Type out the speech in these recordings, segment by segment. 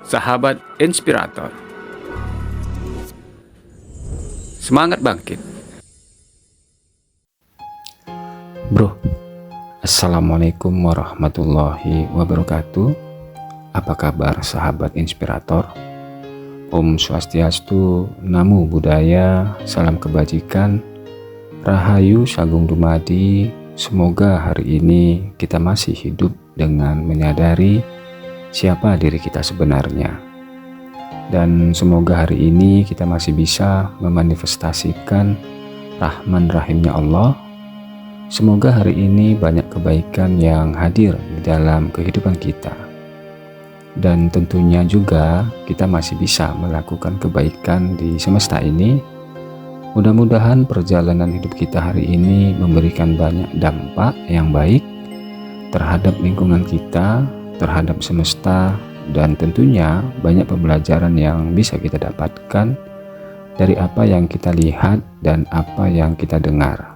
Sahabat Inspirator, semangat bangkit. Bro, Assalamualaikum warahmatullahi wabarakatuh. Apa kabar sahabat Inspirator? Om Swastiastu, Namo Buddhaya, salam kebajikan, Rahayu Sagung Dumadi. Semoga hari ini kita masih hidup dengan menyadari siapa diri kita sebenarnya. Dan semoga hari ini kita masih bisa memanifestasikan Rahman Rahimnya Allah. Semoga hari ini banyak kebaikan yang hadir di dalam kehidupan kita. Dan tentunya juga kita masih bisa melakukan kebaikan di semesta ini. Mudah-mudahan perjalanan hidup kita hari ini memberikan banyak dampak yang baik terhadap lingkungan kita, terhadap semesta, dan tentunya banyak pembelajaran yang bisa kita dapatkan dari apa yang kita lihat dan apa yang kita dengar.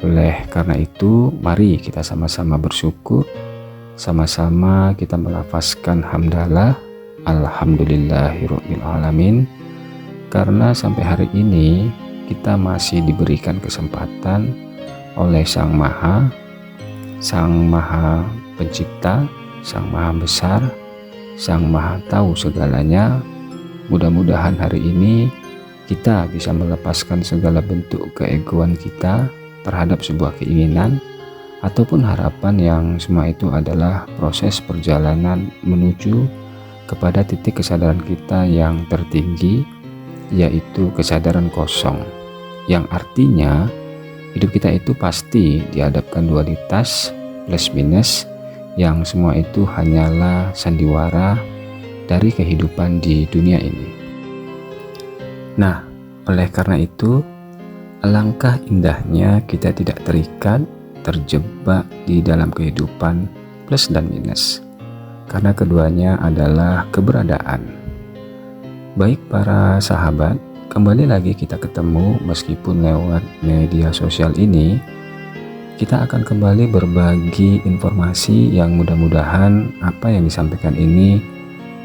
Oleh karena itu, mari kita sama-sama bersyukur, sama-sama kita melafazkan hamdalah, alhamdulillahirabbil alamin, karena sampai hari ini kita masih diberikan kesempatan oleh Sang Maha Pencipta, Sang Maha Besar, Sang Maha Tahu segalanya. Mudah-mudahan hari ini kita bisa melepaskan segala bentuk keegoan kita terhadap sebuah keinginan ataupun harapan yang semua itu adalah proses perjalanan menuju kepada titik kesadaran kita yang tertinggi, yaitu kesadaran kosong, yang artinya hidup kita itu pasti dihadapkan dualitas plus minus, yang semua itu hanyalah sandiwara dari kehidupan di dunia ini. Nah, oleh karena itu, alangkah indahnya kita tidak terikat, terjebak di dalam kehidupan plus dan minus, karena keduanya adalah keberadaan. Baik para sahabat, kembali lagi kita ketemu meskipun lewat media sosial ini. Kita akan kembali berbagi informasi yang mudah-mudahan apa yang disampaikan ini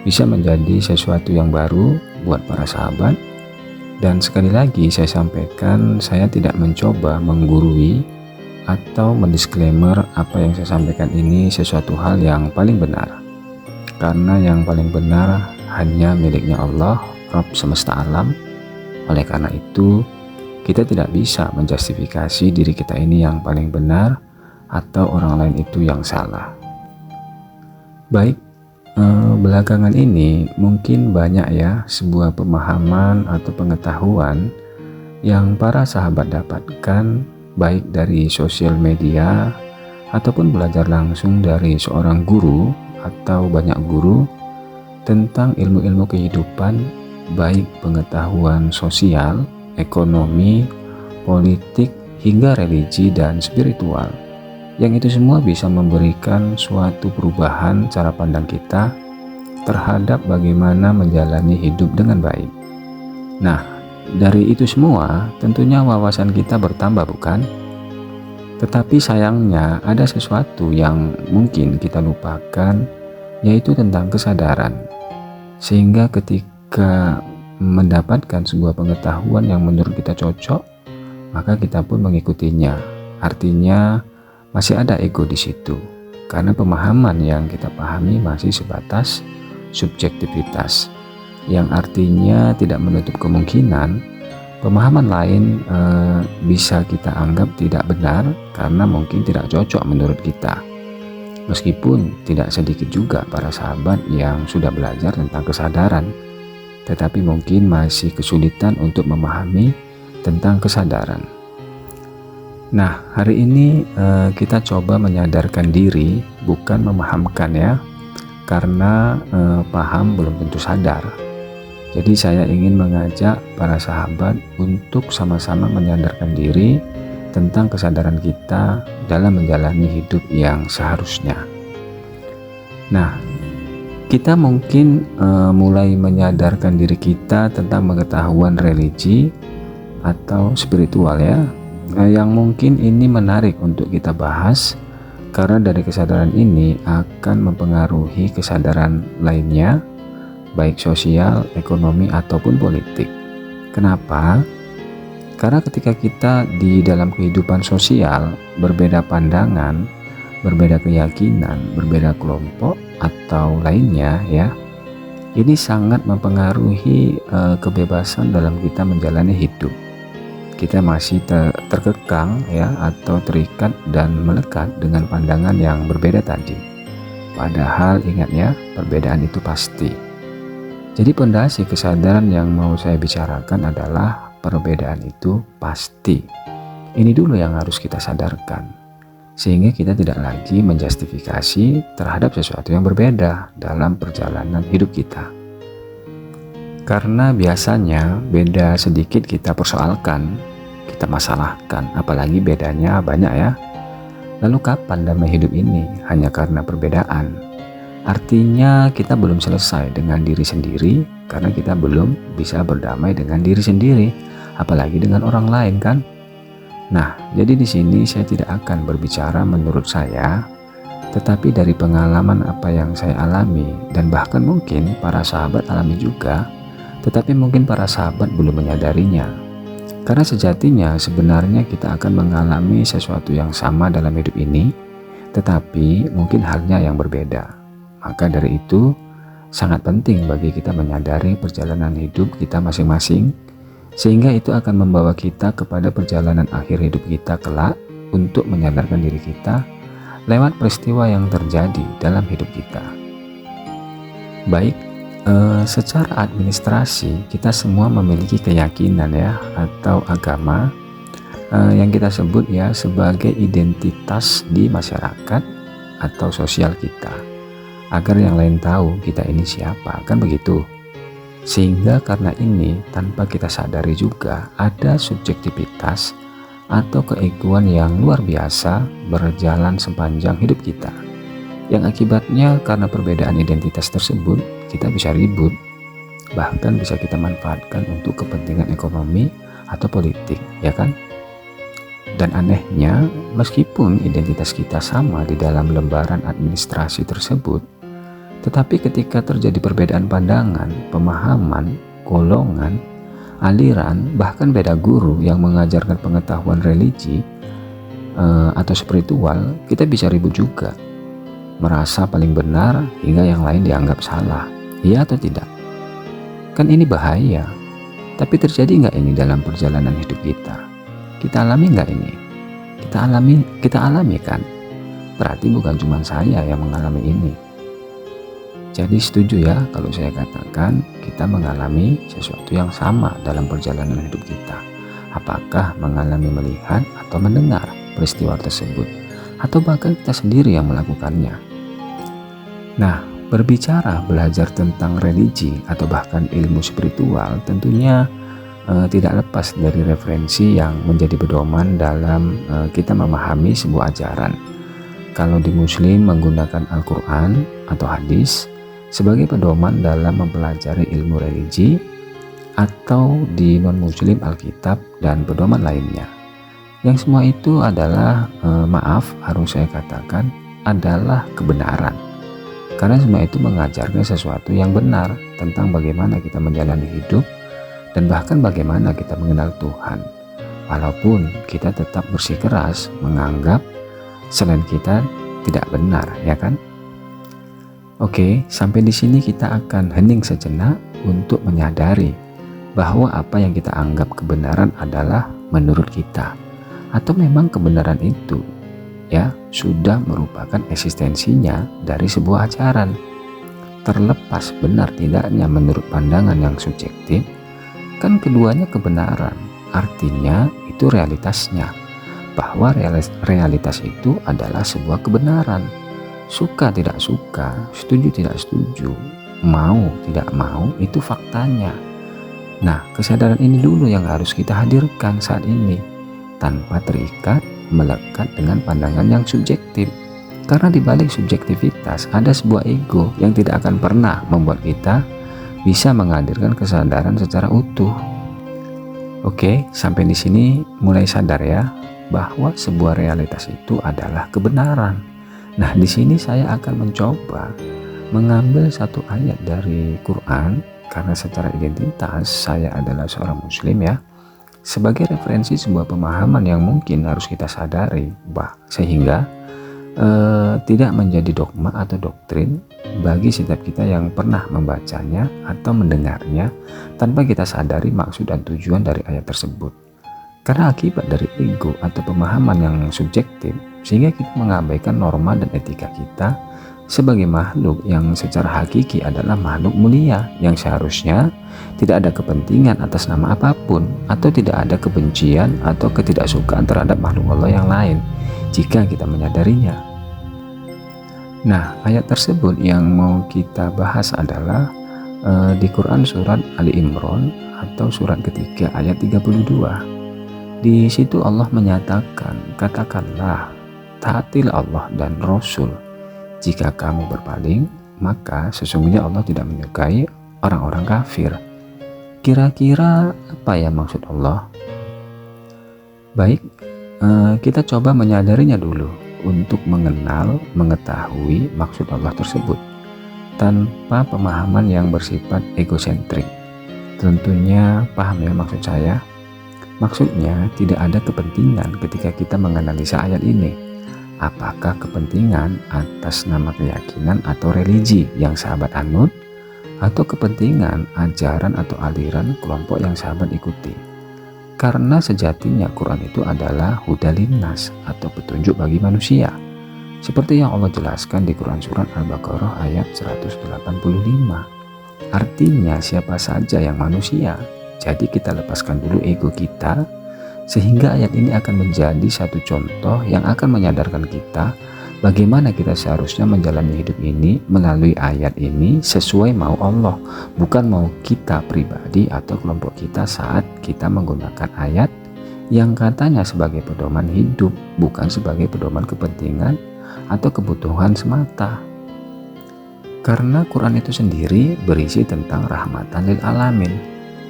bisa menjadi sesuatu yang baru buat para sahabat. Dan sekali lagi saya sampaikan, saya tidak mencoba menggurui atau mendisklaimer apa yang saya sampaikan ini sesuatu hal yang paling benar. Karena yang paling benar hanya miliknya Allah, Rabb semesta alam. Oleh karena itu, kita tidak bisa menjustifikasi diri kita ini yang paling benar atau orang lain itu yang salah. Baik, belakangan ini mungkin banyak ya sebuah pemahaman atau pengetahuan yang para sahabat dapatkan baik dari sosial media ataupun belajar langsung dari seorang guru atau banyak guru tentang ilmu-ilmu kehidupan, baik pengetahuan sosial, ekonomi, politik, hingga religi dan spiritual. Yang itu semua bisa memberikan suatu perubahan cara pandang kita terhadap bagaimana menjalani hidup dengan baik. Nah, dari itu semua tentunya wawasan kita bertambah, bukan? Tetapi sayangnya ada sesuatu yang mungkin kita lupakan, yaitu tentang kesadaran. Sehingga ketika mendapatkan sebuah pengetahuan yang menurut kita cocok, maka kita pun mengikutinya. Artinya masih ada ego di situ, karena pemahaman yang kita pahami masih sebatas subjektivitas, yang artinya tidak menutup kemungkinan pemahaman lain bisa kita anggap tidak benar karena mungkin tidak cocok menurut kita. Meskipun tidak sedikit juga para sahabat yang sudah belajar tentang kesadaran, tetapi mungkin masih kesulitan untuk memahami tentang kesadaran. Nah, hari ini kita coba menyadarkan diri, bukan memahamkan ya, karena paham belum tentu sadar. Jadi saya ingin mengajak para sahabat untuk sama-sama menyadarkan diri tentang kesadaran kita dalam menjalani hidup yang seharusnya. Nah, kita mungkin mulai menyadarkan diri kita tentang pengetahuan religi atau spiritual ya, yang mungkin ini menarik untuk kita bahas karena dari kesadaran ini akan mempengaruhi kesadaran lainnya baik sosial, ekonomi, ataupun politik. Kenapa? Karena ketika kita di dalam kehidupan sosial berbeda pandangan, berbeda keyakinan, berbeda kelompok atau lainnya ya, ini sangat mempengaruhi kebebasan dalam kita menjalani hidup. Kita masih terkekang ya, atau terikat dan melekat dengan pandangan yang berbeda tadi. Padahal ingat ya, perbedaan itu pasti. Jadi pondasi kesadaran yang mau saya bicarakan adalah perbedaan itu pasti. Ini dulu yang harus kita sadarkan, sehingga kita tidak lagi menjustifikasi terhadap sesuatu yang berbeda dalam perjalanan hidup kita. Karena biasanya beda sedikit kita persoalkan, kita masalahkan, apalagi bedanya banyak ya. Lalu kapan damai hidup ini? Hanya karena perbedaan. Artinya kita belum selesai dengan diri sendiri, karena kita belum bisa berdamai dengan diri sendiri, apalagi dengan orang lain kan? Nah, jadi di sini saya tidak akan berbicara menurut saya, tetapi dari pengalaman apa yang saya alami, dan bahkan mungkin para sahabat alami juga, tetapi mungkin para sahabat belum menyadarinya. Karena sejatinya sebenarnya kita akan mengalami sesuatu yang sama dalam hidup ini, tetapi mungkin halnya yang berbeda. Maka dari itu sangat penting bagi kita menyadari perjalanan hidup kita masing-masing, sehingga itu akan membawa kita kepada perjalanan akhir hidup kita kelak untuk menyadarkan diri kita lewat peristiwa yang terjadi dalam hidup kita. Baik, secara administrasi kita semua memiliki keyakinan ya, atau agama yang kita sebut ya sebagai identitas di masyarakat atau sosial kita, agar yang lain tahu kita ini siapa, kan begitu. Sehingga karena ini tanpa kita sadari juga ada subjektivitas atau keegoan yang luar biasa berjalan sepanjang hidup kita, yang akibatnya karena perbedaan identitas tersebut kita bisa ribut, bahkan bisa kita manfaatkan untuk kepentingan ekonomi atau politik, ya kan? Dan anehnya, meskipun identitas kita sama di dalam lembaran administrasi tersebut, tetapi ketika terjadi perbedaan pandangan, pemahaman, golongan, aliran, bahkan beda guru yang mengajarkan pengetahuan religi atau spiritual, kita bisa ribut juga, merasa paling benar hingga yang lain dianggap salah. Iya atau tidak? Kan ini bahaya. Tapi terjadi nggak ini dalam perjalanan hidup kita? Kita alami nggak ini? Kita alami kan? Berarti bukan cuma saya yang mengalami ini. Jadi setuju ya kalau saya katakan kita mengalami sesuatu yang sama dalam perjalanan hidup kita. Apakah mengalami melihat atau mendengar peristiwa tersebut, atau bahkan kita sendiri yang melakukannya. Nah, berbicara belajar tentang religi atau bahkan ilmu spiritual tentunya tidak lepas dari referensi yang menjadi pedoman dalam kita memahami sebuah ajaran. Kalau di Muslim menggunakan Al-Quran atau hadis sebagai pedoman dalam mempelajari ilmu religi, atau di non-Muslim Alkitab dan pedoman lainnya. Yang semua itu adalah harus saya katakan adalah kebenaran. Karena semua itu mengajarkan sesuatu yang benar tentang bagaimana kita menjalani hidup dan bahkan bagaimana kita mengenal Tuhan. Walaupun kita tetap bersikeras menganggap selain kita tidak benar, ya kan? Oke, sampai di sini kita akan hening sejenak untuk menyadari bahwa apa yang kita anggap kebenaran adalah menurut kita, atau memang kebenaran itu ya sudah merupakan eksistensinya dari sebuah ajaran. Terlepas benar tidaknya menurut pandangan yang subjektif, kan keduanya kebenaran, artinya itu realitasnya, bahwa realitas itu adalah sebuah kebenaran. Suka tidak suka, setuju tidak setuju, mau tidak mau, itu faktanya. Nah, kesadaran ini dulu yang harus kita hadirkan saat ini, tanpa terikat melekat dengan pandangan yang subjektif. Karena di balik subjektivitas ada sebuah ego yang tidak akan pernah membuat kita bisa menghadirkan kesadaran secara utuh. Oke, sampai di sini mulai sadar ya bahwa sebuah realitas itu adalah kebenaran. Nah, di sini saya akan mencoba mengambil satu ayat dari Quran, karena secara identitas saya adalah seorang muslim ya, sebagai referensi sebuah pemahaman yang mungkin harus kita sadari, sehingga tidak menjadi dogma atau doktrin bagi setiap kita yang pernah membacanya atau mendengarnya tanpa kita sadari maksud dan tujuan dari ayat tersebut. Karena akibat dari ego atau pemahaman yang subjektif, sehingga kita mengabaikan norma dan etika kita sebagai makhluk yang secara hakiki adalah makhluk mulia yang seharusnya tidak ada kepentingan atas nama apapun, atau tidak ada kebencian atau ketidaksukaan terhadap makhluk Allah yang lain jika kita menyadarinya. Nah, ayat tersebut yang mau kita bahas adalah di Quran surat Ali Imran atau surat ketiga ayat 32. Di situ Allah menyatakan, katakanlah, taatilah Allah dan Rasul. Jika kamu berpaling, maka sesungguhnya Allah tidak menyukai orang-orang kafir. Kira-kira apa ya maksud Allah? Baik, kita coba menyadarinya dulu untuk mengetahui maksud Allah tersebut tanpa pemahaman yang bersifat egosentrik. Tentunya paham ya maksud saya? Maksudnya tidak ada kepentingan ketika kita menganalisa ayat ini. Apakah kepentingan atas nama keyakinan atau religi yang sahabat anut, atau kepentingan ajaran atau aliran kelompok yang sahabat ikuti? Karena sejatinya Quran itu adalah hudalinnas atau petunjuk bagi manusia, seperti yang Allah jelaskan di Quran surat Al-Baqarah ayat 185. Artinya siapa saja yang manusia. Jadi kita lepaskan dulu ego kita, sehingga ayat ini akan menjadi satu contoh yang akan menyadarkan kita bagaimana kita seharusnya menjalani hidup ini melalui ayat ini sesuai mau Allah, bukan mau kita pribadi atau kelompok kita saat kita menggunakan ayat yang katanya sebagai pedoman hidup, bukan sebagai pedoman kepentingan atau kebutuhan semata. Karena Quran itu sendiri berisi tentang rahmatan lil alamin.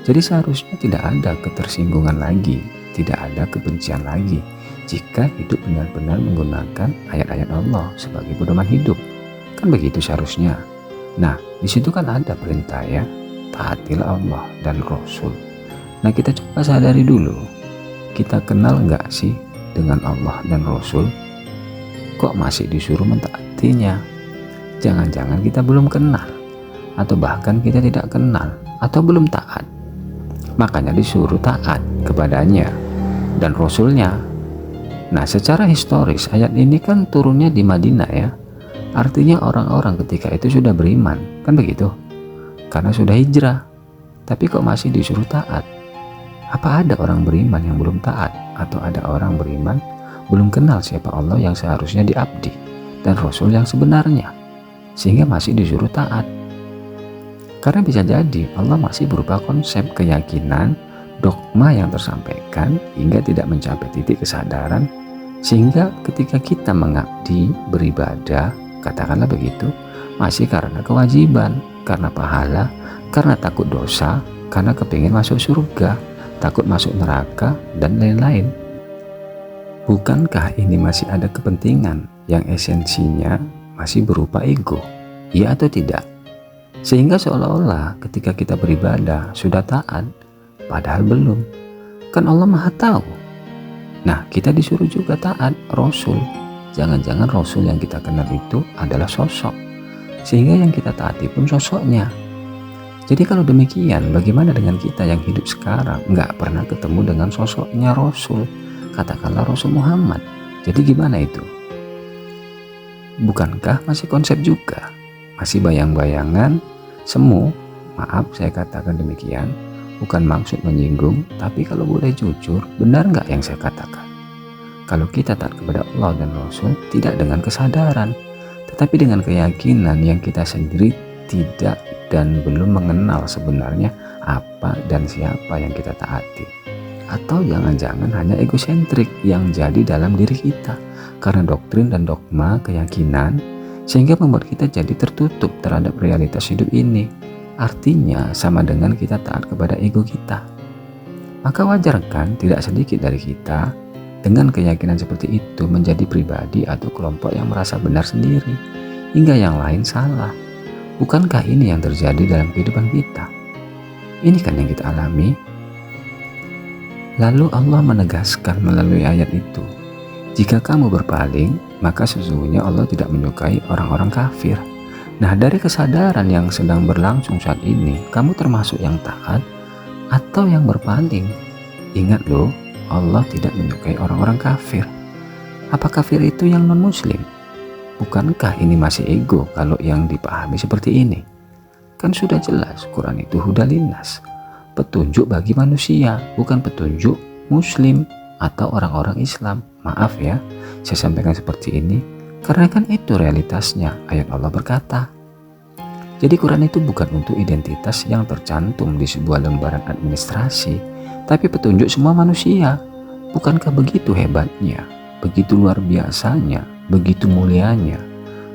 Jadi seharusnya tidak ada ketersinggungan lagi, tidak ada kebencian lagi jika hidup benar-benar menggunakan ayat-ayat Allah sebagai pedoman hidup. Kan begitu seharusnya. Nah, di situ kan ada perintah ya, taatilah Allah dan Rasul. Nah, kita coba sadari dulu, kita kenal nggak sih dengan Allah dan Rasul? Kok masih disuruh mentaatinya? Jangan-jangan kita belum kenal, atau bahkan kita tidak kenal, atau belum taat. Makanya disuruh taat kepadanya dan Rasulnya. Nah, secara historis ayat ini kan turunnya di Madinah ya. Artinya orang-orang ketika itu sudah beriman, kan begitu? Karena sudah hijrah. Tapi kok masih disuruh taat? Apa ada orang beriman yang belum taat? Atau ada orang beriman belum kenal siapa Allah yang seharusnya diabdi dan Rasul yang sebenarnya, sehingga masih disuruh taat? Karena bisa jadi Allah masih berupa konsep keyakinan, dogma yang tersampaikan hingga tidak mencapai titik kesadaran, sehingga ketika kita mengabdi, beribadah, katakanlah begitu, masih karena kewajiban, karena pahala, karena takut dosa, karena kepingin masuk surga, takut masuk neraka, dan lain-lain. Bukankah ini masih ada kepentingan yang esensinya masih berupa ego? Iya atau tidak? Sehingga seolah-olah ketika kita beribadah sudah taat, padahal belum. Kan Allah Maha tahu. Nah, kita disuruh juga taat Rasul. Jangan-jangan Rasul yang kita kenal itu adalah sosok, sehingga yang kita taati pun sosoknya. Jadi kalau demikian, bagaimana dengan kita yang hidup sekarang nggak pernah ketemu dengan sosoknya Rasul? Katakanlah Rasul Muhammad. Jadi gimana itu? Bukankah masih konsep juga? Masih bayang-bayangan? Semu, maaf saya katakan demikian, bukan maksud menyinggung, tapi kalau boleh jujur, benar nggak yang saya katakan? Kalau kita taat kepada Allah dan Rasul, tidak dengan kesadaran, tetapi dengan keyakinan yang kita sendiri tidak dan belum mengenal sebenarnya apa dan siapa yang kita taati. Atau jangan-jangan hanya egosentrik yang jadi dalam diri kita, karena doktrin dan dogma keyakinan, sehingga membuat kita jadi tertutup terhadap realitas hidup ini. Artinya sama dengan kita taat kepada ego kita. Maka wajar kan tidak sedikit dari kita dengan keyakinan seperti itu menjadi pribadi atau kelompok yang merasa benar sendiri, hingga yang lain salah. Bukankah ini yang terjadi dalam kehidupan kita? Ini kan yang kita alami. Lalu Allah menegaskan melalui ayat itu, jika kamu berpaling, maka sesungguhnya Allah tidak menyukai orang-orang kafir. Nah, dari kesadaran yang sedang berlangsung saat ini, kamu termasuk yang taat atau yang berpaling? Ingat loh, Allah tidak menyukai orang-orang kafir. Apa kafir itu yang non-muslim? Bukankah ini masih ego kalau yang dipahami seperti ini? Kan sudah jelas Quran itu hudalinnas, petunjuk bagi manusia, bukan petunjuk muslim atau orang-orang Islam. Maaf ya, saya sampaikan seperti ini karena kan itu realitasnya. Ayat Allah berkata, jadi Quran itu bukan untuk identitas yang tercantum di sebuah lembaran administrasi, tapi petunjuk semua manusia. Bukankah begitu hebatnya, begitu luar biasanya, begitu mulianya,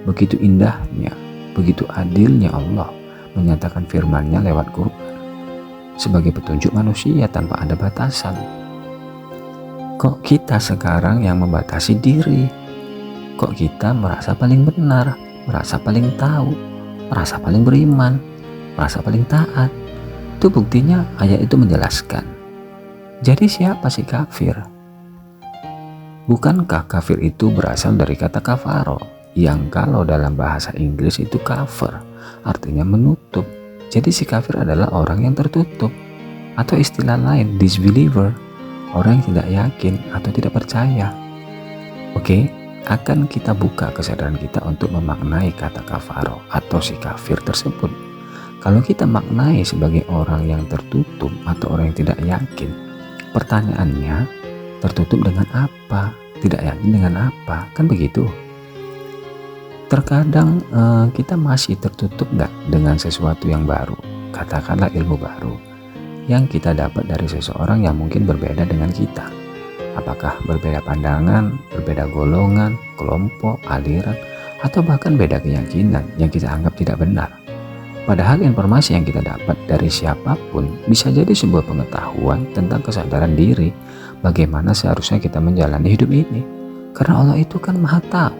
begitu indahnya, begitu adilnya Allah menyatakan firman-Nya lewat Quran sebagai petunjuk manusia tanpa ada batasan. Kok kita sekarang yang membatasi diri? Kok kita merasa paling benar, merasa paling tahu, merasa paling beriman, merasa paling taat? Itu buktinya ayat itu menjelaskan. Jadi siapa sih kafir? Bukankah kafir itu berasal dari kata kafaro, yang kalau dalam bahasa Inggris itu cover, artinya menutup. Jadi si kafir adalah orang yang tertutup, atau istilah lain disbeliever, orang yang tidak yakin atau tidak percaya. Oke, akan kita buka kesadaran kita untuk memaknai kata kafaro atau si kafir tersebut. Kalau kita maknai sebagai orang yang tertutup atau orang yang tidak yakin, pertanyaannya, tertutup dengan apa? Tidak yakin dengan apa? Kan begitu. Terkadang kita masih tertutup nggak dengan sesuatu yang baru, katakanlah ilmu baru yang kita dapat dari seseorang yang mungkin berbeda dengan kita. Apakah berbeda pandangan, berbeda golongan, kelompok, aliran, atau bahkan beda keyakinan yang kita anggap tidak benar. Padahal informasi yang kita dapat dari siapapun bisa jadi sebuah pengetahuan tentang kesadaran diri, bagaimana seharusnya kita menjalani hidup ini. Karena Allah itu kan maha tahu.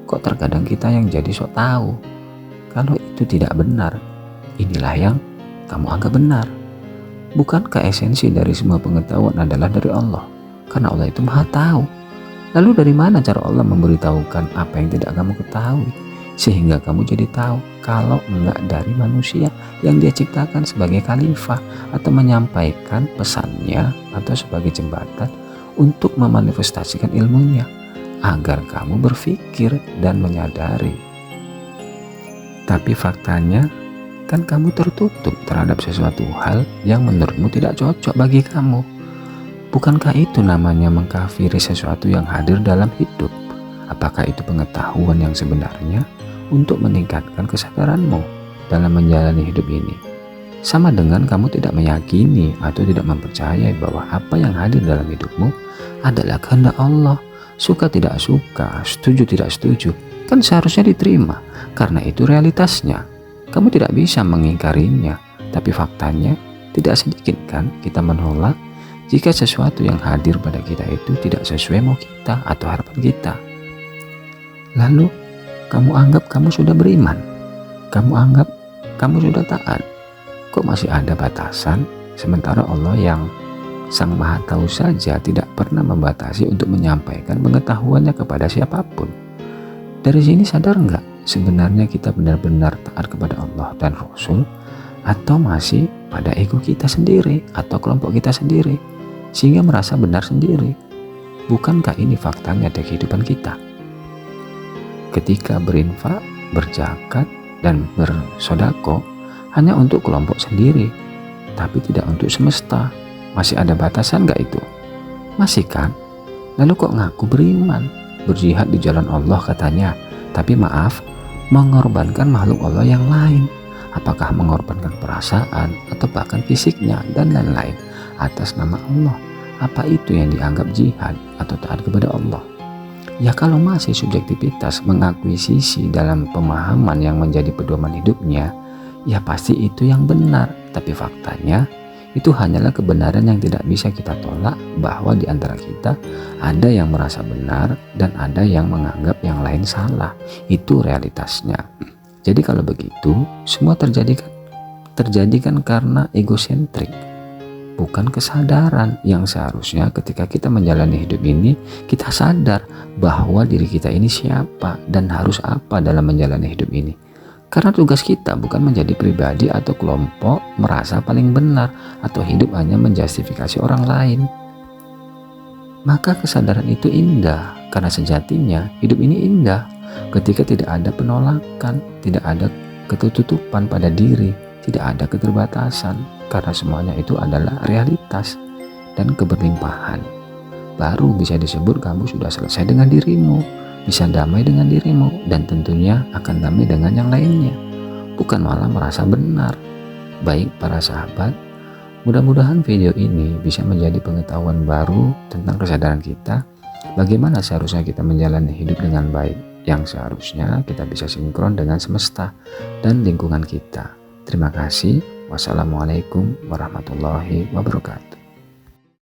Kok terkadang kita yang jadi sok tahu? Kalau itu tidak benar, inilah yang kamu anggap benar. Bukankah esensi dari semua pengetahuan adalah dari Allah? Karena Allah itu maha tahu. Lalu dari mana cara Allah memberitahukan apa yang tidak kamu ketahui? Sehingga kamu jadi tahu, kalau enggak dari manusia yang dia ciptakan sebagai khalifah atau menyampaikan pesannya atau sebagai jembatan untuk memanifestasikan ilmunya agar kamu berpikir dan menyadari. Tapi faktanya kan kamu tertutup terhadap sesuatu hal yang menurutmu tidak cocok bagi kamu. Bukankah itu namanya mengkafiri sesuatu yang hadir dalam hidup? Apakah itu pengetahuan yang sebenarnya untuk meningkatkan kesadaranmu dalam menjalani hidup ini? Sama dengan kamu tidak meyakini atau tidak mempercayai bahwa apa yang hadir dalam hidupmu adalah kehendak Allah. Suka tidak suka, setuju tidak setuju, kan seharusnya diterima, karena itu realitasnya. Kamu tidak bisa mengingkarinya, tapi faktanya tidak sedikit kan kita menolak jika sesuatu yang hadir pada kita itu tidak sesuai mau kita atau harapan kita. Lalu kamu anggap kamu sudah beriman, kamu anggap kamu sudah taat. Kok masih ada batasan, sementara Allah yang Sang Maha Tahu saja tidak pernah membatasi untuk menyampaikan pengetahuannya kepada siapapun. Dari sini sadar nggak sebenarnya kita benar-benar taat kepada Allah dan Rasul, atau masih pada ego kita sendiri atau kelompok kita sendiri sehingga merasa benar sendiri? Bukankah ini faktanya dari kehidupan kita? Ketika berinfak, berzakat, dan bersodako hanya untuk kelompok sendiri, tapi tidak untuk semesta. Masih ada batasan gak itu? Masih kan? Lalu kok ngaku beriman, berjihad di jalan Allah katanya, tapi maaf, mengorbankan makhluk Allah yang lain. Apakah mengorbankan perasaan atau bahkan fisiknya dan lain-lain atas nama Allah? Apa itu yang dianggap jihad atau taat kepada Allah? Ya kalau masih subjektivitas mengakuisisi dalam pemahaman yang menjadi pedoman hidupnya, ya pasti itu yang benar. Tapi faktanya itu hanyalah kebenaran yang tidak bisa kita tolak, bahwa di antara kita ada yang merasa benar dan ada yang menganggap yang lain salah. Itu realitasnya. Jadi kalau begitu, semua terjadi kan karena egosentrik, bukan kesadaran yang seharusnya ketika kita menjalani hidup ini, kita sadar bahwa diri kita ini siapa dan harus apa dalam menjalani hidup ini. Karena tugas kita bukan menjadi pribadi atau kelompok merasa paling benar atau hidup hanya menjustifikasi orang lain. Maka kesadaran itu indah, karena sejatinya hidup ini indah ketika tidak ada penolakan, tidak ada ketutupan pada diri, tidak ada keterbatasan, karena semuanya itu adalah realitas dan keberlimpahan. Baru bisa disebut kamu sudah selesai dengan dirimu, bisa damai dengan dirimu, dan tentunya akan damai dengan yang lainnya, bukan malah merasa benar. Baik para sahabat, mudah-mudahan video ini bisa menjadi pengetahuan baru tentang kesadaran kita, bagaimana seharusnya kita menjalani hidup dengan baik, yang seharusnya kita bisa sinkron dengan semesta dan lingkungan kita. Terima kasih. Wassalamualaikum warahmatullahi wabarakatuh.